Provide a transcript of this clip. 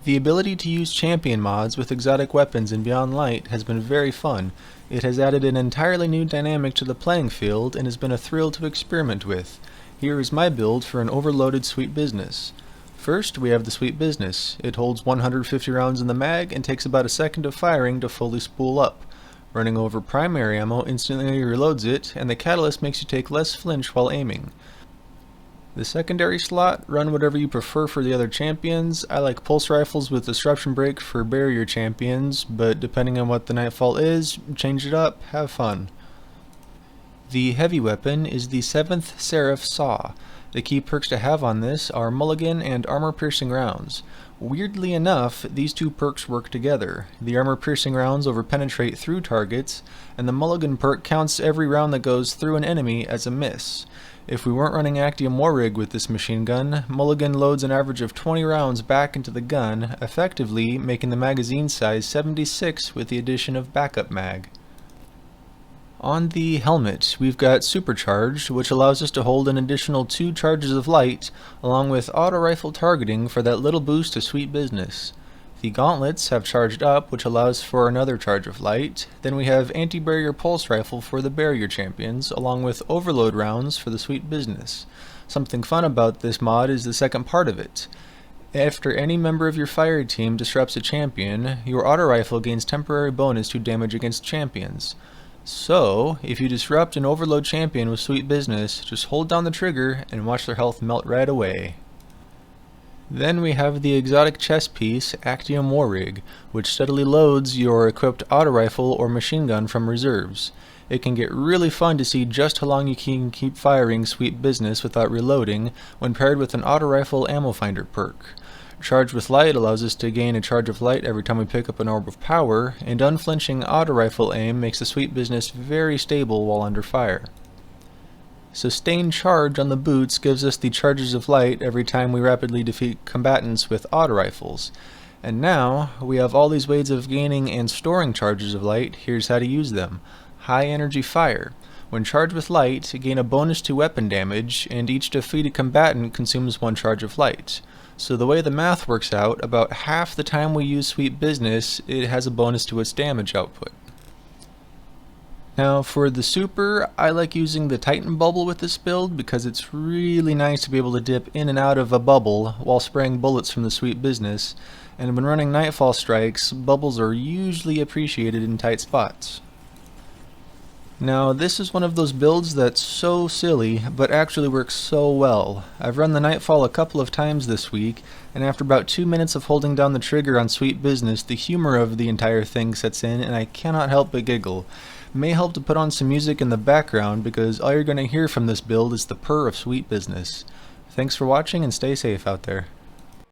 The ability to use champion mods with exotic weapons in Beyond Light has been very fun. It has added an entirely new dynamic to the playing field and has been a thrill to experiment with. Here is my build for an overloaded Sweet Business. First, we have the Sweet Business. It holds 150 rounds in the mag and takes about a second of firing to fully spool up. Running over primary ammo instantly reloads it, and the catalyst makes you take less flinch while aiming. The secondary slot, run whatever you prefer for the other champions. I like pulse rifles with disruption break for barrier champions, but depending on what the Nightfall is, change it up, have fun. The heavy weapon is the 7th SERAPH SAW. The key perks to have on this are Mulligan and armor piercing rounds. Weirdly enough, these two perks work together. The armor piercing rounds overpenetrate through targets, and the Mulligan perk counts every round that goes through an enemy as a miss. If we weren't running ACTIUM rig with this machine gun, Mulligan loads an average of 20 rounds back into the gun, effectively making the magazine size 76 with the addition of backup mag. On the helmet, we've got Supercharged, which allows us to hold an additional 2 charges of light, along with auto rifle targeting for that little boost to Sweet Business. The Gauntlets have Charged Up, which allows for another charge of light. Then we have Anti-Barrier Pulse Rifle for the barrier champions, along with Overload rounds for the Sweet Business. Something fun about this mod is the second part of it. After any member of your fire team disrupts a champion, your auto rifle gains temporary bonus to damage against champions. So, if you disrupt an overload champion with Sweet Business, just hold down the trigger and watch their health melt right away. Then we have the exotic chest piece, ACTIUM Rig, which steadily loads your equipped auto rifle or machine gun from reserves. It can get really fun to see just how long you can keep firing Sweet Business without reloading when paired with an auto rifle ammo finder perk. Charged with Light allows us to gain a charge of light every time we pick up an orb of power, and unflinching auto rifle aim makes the Sweet Business very stable while under fire. Sustained charge on the boots gives us the charges of light every time we rapidly defeat combatants with auto rifles. And now, we have all these ways of gaining and storing charges of light. Here's how to use them. High energy fire. When charged with light, gain a bonus to weapon damage, and each defeated combatant consumes 1 charge of light. So the way the math works out, about half the time we use Sweet Business, it has a bonus to its damage output. Now for the super, I like using the Titan bubble with this build because it's really nice to be able to dip in and out of a bubble while spraying bullets from the Sweet Business, and when running Nightfall strikes, bubbles are usually appreciated in tight spots. Now this is one of those builds that's so silly, but actually works so well. I've run the Nightfall a couple of times this week, and after about 2 minutes of holding down the trigger on Sweet Business, the humor of the entire thing sets in and I cannot help but giggle. It may help to put on some music in the background because all you're going to hear from this build is the purr of Sweet Business. Thanks for watching and stay safe out there.